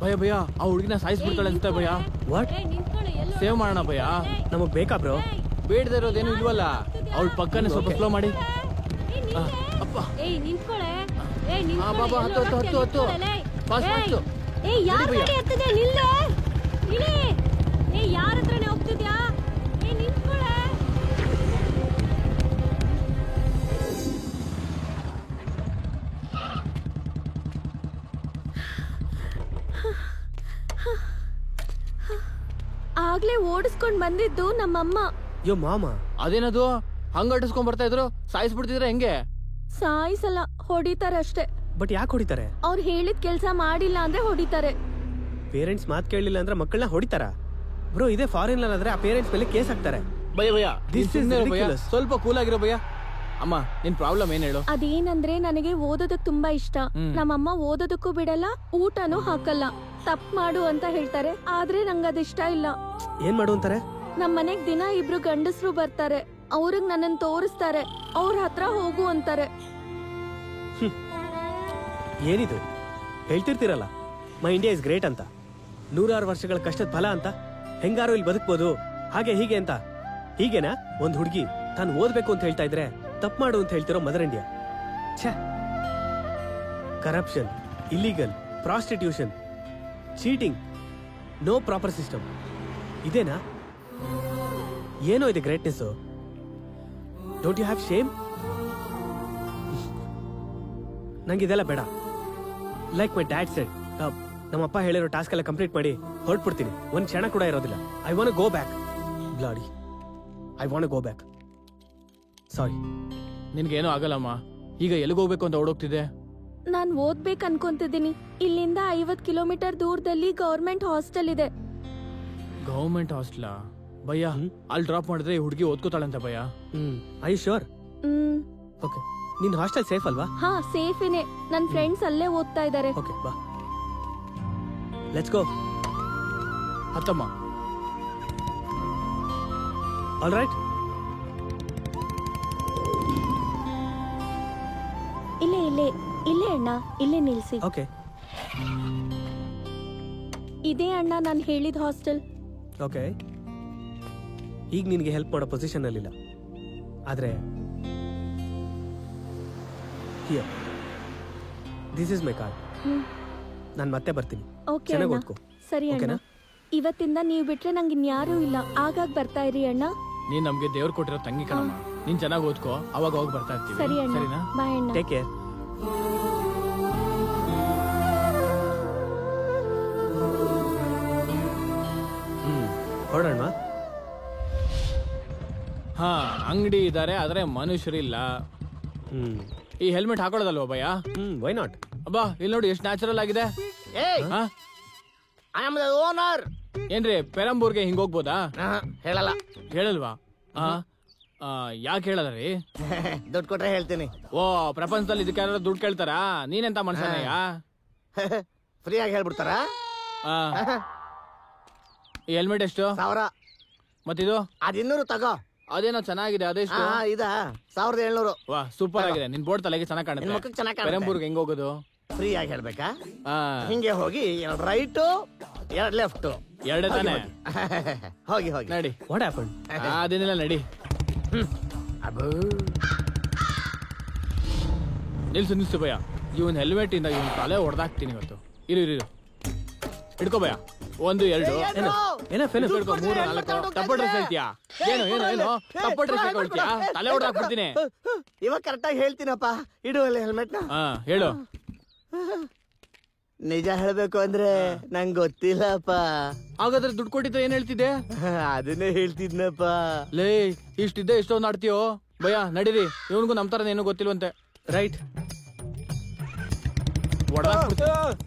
ಭಯ ಭಯ ಆ ಹುಡುಗಿನ ಸಾಯಿಸ್ಬಿಡ್ತಾಳೆ ಅಂತ ಭಯ. ವಾಟ್? ಸೇವ್ ಮಾಡೋಣ ಭಯ. ನಮಗ್ ಬೇಕಾ ಬ್ರೋ? ಬೇಡದೇ ಇರೋದೇನು ಇಲ್ವಲ್ಲ. ಅವಳ ಪಕ್ಕನೆ ಸ್ವಲ್ಪ ಸ್ಲೋ ಮಾಡಿ. ಅಪ್ಪ ಬಾಬಾ ಹತ್ತು ಹತ್ತು ಹತ್ತು ಹತ್ತು ಫಾಸ್ಟ್ ಫಾಸ್ಟ್. ಯಾರ ಹತ್ರನೇ ಹೋಗ್ತಿದ್ಯಾ? ಆಗ್ಲೇ ಓಡಿಸ್ಕೊಂಡ್ ಬಂದಿದ್ದು ನಮ್ಮಮ್ಮ. ಯೋ ಮಾಮ, ಅದೇನದು ಹಂಗ ಅಟಿಸ್ಕೊಂಡ್ ಬರ್ತಾ ಇದ್ರು? ಸಾಯಿಸ್ಬಿಡ್ತಿದ್ರೆ ಹೆಂಗೆ? ಸಾಯಿಸಲ್ಲ, ಹೊಡಿತಾರಷ್ಟೇ. ಬಟ್ ಯಾಕೆ ಹೊಡಿತಾರೆ? ಅವ್ರು ಹೇಳಿದ ಕೆಲ್ಸ ಮಾಡಿಲ್ಲ ಅಂದ್ರೆ ಹೊಡಿತಾರೆ. ಪೇರೆಂಟ್ಸ್ ಮಾತ್ ಕೇಳಲಿಲ್ಲ ಅಂದ್ರೆ ಮಕ್ಕಳನ್ನ ಹೊಡಿತಾರ? ಬ್ರೋ ಇದೇ ಫಾರಿನ್ ಆದ್ರೆ ಆ ಪೇರೆಂಟ್ಸ್ ಮೇಲೆ ಕೇಸ್ ಹಾಕ್ತಾರೆ. ಭಯ ಭಯ This is ridiculous. ಸ್ವಲ್ಪ ಕೂಲ್ ಆಗಿರೋ ಭಯ. ಅಮ್ಮ ನಿನ್ ಪ್ರಾಬ್ಲಮ್ ಏನ್ ಹೇಳು? ಅದೇನಂದ್ರೆ ನನಗೆ ಓದೋದಕ್ ತುಂಬಾ ಇಷ್ಟ. ನಮ್ಮಮ್ಮ ಓದೋದಕ್ಕೂ ಬಿಡಲ್ಲ, ಊಟನೂ ಹಾಕಲ್ಲ. ತಪ್ಪು ಮಾಡು ಅಂತ ಹೇಳ್ತಾರೆ, ಆದ್ರೆ ನಂಗೆ ಅದಿಷ್ಟ ಇಲ್ಲ. ಏನ್ ಮಾಡು ಅಂತಾರೆ? ನಮ್ ಮನೆಗ್ ದಿನ ಇಬ್ರು ಗಂಡಸ್ರು ಬರ್ತಾರೆ. ಅವ್ರಿಗೆ ನನ್ನನ್ ತೋರಿಸ್ತಾರೆ, ಅವ್ರ ಹತ್ರ ಹೋಗು ಅಂತಾರೆ. ಏನಿದು ಹೇಳ್ತಿರ್ತೀರಲ್ಲ, ಮೈ ಇಂಡಿಯಾ ಇಸ್ ಗ್ರೇಟ್ ಅಂತ, 106 ವರ್ಷಗಳ ಕಷ್ಟದ ಫಲ ಅಂತ, ಹೆಂಗಾರು ಇಲ್ಲಿ ಬದುಕ್ಬೋದು ಹಾಗೆ ಹೀಗೆ ಅಂತ. ಹೀಗೇನಾ ಒಂದ್ ಹುಡುಗಿ ತಾನು ಓದ್ಬೇಕು ಅಂತ ಹೇಳ್ತಾ ಇದ್ರೆ ತಪ್ಪು ಮಾಡು ಅಂತ ಹೇಳ್ತಿರೋ ಮದರ್ ಇಂಡಿಯಾ? ಛೇ, corruption, illegal, prostitution, cheating, no proper system. ಇದೇನಾ? ಏನೋ ಇದೆ greatness? Don't you have shame? ನಂಗಿದೆಲ್ಲ ಬೇಡ. ಲೈಕ್ ಮೈ ಡ್ಯಾಡ್ ಸೆಡ್, ನಮ್ಮಪ್ಪ ಹೇಳಿರೋ ಟಾಸ್ಕ್ ಎಲ್ಲ ಕಂಪ್ಲೀಟ್ ಮಾಡಿ ಹೊರಟ್ಬಿಡ್ತೀನಿ. ಒಂದ್ ಕ್ಷಣ ಕೂಡ ಇರೋದಿಲ್ಲ. I want go back. Bloody, I want go back. Sorry. ನಿನ್ಗೇನೋ ಆಗಲ್ಲಮ್ಮ. ಈಗ ಎಲ್ಲಿಗೆ ಹೋಗ್ಬೇಕು ಅಂತ ಓಡೋಗ್ತಿದೆ? ನಾನ್ ಓದ್ಬೇಕು ಅನ್ಕೊಂತಿದ್ದೀನಿ. ಇಲ್ಲಿಂದ 50 ಕಿಲೋಮೀಟರ್ ದೂರದಲ್ಲಿ ಗವರ್ಮೆಂಟ್ ಹಾಸ್ಟೆಲ್ ಇದೆ. Government hostel? ಭಯ್ಯ ಅಲ್ಲಿ ಡ್ರಾಪ್ ಮಾಡಿದ್ರೆ ಈ ಹುಡುಗಿ ಓದ್ಕೋತಾಳಂತ ಭಯ. I sure? ಓಕೆ. ನಿನ್ ಹಾಸ್ಟೆಲ್ ಸೇಫ್ ಅಲ್ವಾ? ಹಾ, ಸೇಫೇನೆ. ನನ್ ಫ್ರೆಂಡ್ಸ್ ಅಲ್ಲೇ ಓದ್ತಾ ಇದಾರೆ. ಓಕೆ, ಬಾ, ಲೆಟ್ಸ್ ಗೋ. ಹತ್ತಮ್ಮ. All right. ಇಲ್ಲೇ ಇಲ್ಲೇ ಇಲ್ಲೇ ಅಣ್ಣ, ಇಲ್ಲೇ ನಿಲ್ಸಿ. ಓಕೆ. ಇದೇ ಅಣ್ಣ ನಾನು ಹೇಳಿದ ಹಾಸ್ಟೆಲ್. ಓಕೆ. ಈಗ ನಿನಗೆ ಹೆಲ್ಪ್ ಮಾಡೋ ಪೊಸಿಷನ್ ಅಲ್ಲಿಲ್ಲ, ಆದ್ರೆ here, this is my card. ನಾನು ಮತ್ತೆ ಬರ್ತೀನಿ. ಓಕೆ ಚೆನ್ನಾಗಿ ಅಣ್ಣ. ಓದ್ಕೋ. ಸರಿ ಅಣ್ಣ. ಇವತ್ತಿಂದ ನೀವು ಬಿಟ್ರೆ ನಂಗೆ ಇನ್ಯಾರೂ ಇಲ್ಲ. ಆಗಾಗ ಬರ್ತಾ ಇರಿ ಅಣ್ಣ. ನೀನ್ ನಮ್ಗೆ ದೇವ್ರು ಕೊಟ್ಟಿರೋ ತಂಗಿ ಕಣಮ್ಮ. ನೀನ್ ಚೆನ್ನಾಗಿ ಓದ್ಕೋ, ಅವಾಗ ಹೋಗಿ ಬರ್ತಾ ಇರ್ತೀವಿ. ಸರಿ ಅಣ್ಣ. ಸರಿನಾ? ಬಾಯ್ ಅಣ್ಣ. Take care. ಹೊರಡೋಣ. ಹಾ, ಅಂಗಡಿ ಇದಾರೆ ಆದ್ರೆ ಮನುಷ್ಯರಿಲ್ಲ. ಈ ಹೆಲ್ಮೆಟ್ ಹಾಕೊಳ್ಳೋದಲ್ವಾ ಭಯ? Why not? ಅಬ್ಬಾ ಇಲ್ಲಿ ನೋಡಿ ಎಷ್ಟು ನ್ಯಾಚುರಲ್ ಆಗಿದೆ. I am the owner. ಏನ್ರಿ ಪೆರಂಬೂರ್ಗೆ ಹಿಂಗ್ ಹೋಗ್ಬೋದಾ? ಹೇಳಲ್ಲ. ಹೇಳಲ್ವಾ? ಯಾಕೆ ಹೇಳದ್ರಿ? ದುಡ್ಡು ಕೊಟ್ರೆ ಹೇಳ್ತೀನಿ. ಓ, ಪ್ರಪಂಚದಲ್ಲಿ ಇದಕ್ಕೆ ಯಾರು ದುಡ್ಡು ಕೇಳ್ತಾರಾ? ನೀನೆಂತ ಮನುಷ್ಯನಯ್ಯ? ಫ್ರೀ ಆಗಿ ಹೇಳ್ಬಿಡ್ತಾರ? ಈ ಹೆಲ್ಮೆಟ್ ಎಷ್ಟು? 1000. ಮತ್ತಿದು? ಅದ್ 200 ತಗೋ. ಅದೇನೋ ಚೆನ್ನಾಗಿದೆ, ಅದೆಷ್ಟು? ಇದ 1700. ವಾ, ಸೂಪರ್ ಆಗಿದೆ. ನಿನ್ ಬೋರ್ಡ್ ತಲೆಗೆ ಚೆನ್ನಾಗಿ ನಿನ್ ಕಾಣುತ್ತೆ. ಮುಖಕ್ಕೆ ಚೆನ್ನಾಗಿ ಕಾಣುತ್ತೆ. ಪೆರಂಬೂರ್ಗೆ ಹೆಂಗ್ ಹೋಗೋದು? ಫ್ರೀ ಆಗಿ ಹೇಳ್ಬೇಕಾ? ಹಿಂಗೆ ಹೋಗಿ 2 ರೈಟು 2 ಲೆಫ್ಟ್. 2 ತಾನೆ? ಹೋಗಿ ಹೋಗಿ ನಡಿ. What happen? ಅದೇನಿಲ್ಲ, ನಡಿ. ನಿಲ್ಸು ಭಯ. ಇವನ್ ಹೆಲ್ಮೆಟ್ ಇಂದ ಇವನ್ ತಲೆ ಹೊಡೆದಾಕ್ತೀನಿ ಇವತ್ತು. ಇರು ಹಿಡ್ಕೋ ಭಯ. 1 2 3 4. ತಪ್ಪ ಡ್ರೆಸ್ ಹೇಳ್ತೀಯಾ? ಏನು ತಪ್ಪ ಡ್ರೆಸ್ ಹೇಳ್ತೀಯಾ? ತಲೆ ಹೊಡೆದಾಕ್ಬಿಡ್ತೀನಿ. ಇವಾಗ ಕರೆಕ್ಟಾಗಿ ಹೇಳ್ತೀನಪ್ಪ. ಇಡು ಅಲ್ಲಿ ಹೆಲ್ಮೆಟ್ ನ. ಹೇಳು. ನಿಜ ಹೇಳ್ಬೇಕು ಅಂದ್ರೆ ನಂಗೆ ಗೊತ್ತಿಲ್ಲಪ್ಪ. ಹಾಗಾದ್ರೆ ದುಡ್ಡು ಕೊಟ್ಟಿದ್ರೆ ಏನ್ ಹೇಳ್ತಿದ್ದೆ? ಅದನ್ನೇ ಹೇಳ್ತಿದ್ನಪ್ಪ. ಲೇ, ಇಷ್ಟಿದ್ದೆ ಇಷ್ಟೊಂದು ಆಡ್ತೀಯೋ ಭಯ? ನಡೀರಿ, ಇವನ್ಗೂ ನಮ್ ತರ ಏನು ಗೊತ್ತಿಲ್ವಂತೆ. ರೈಟ್. ಹೊಡೆದಾಕ್ಬಿಡ್ತೀನಿ.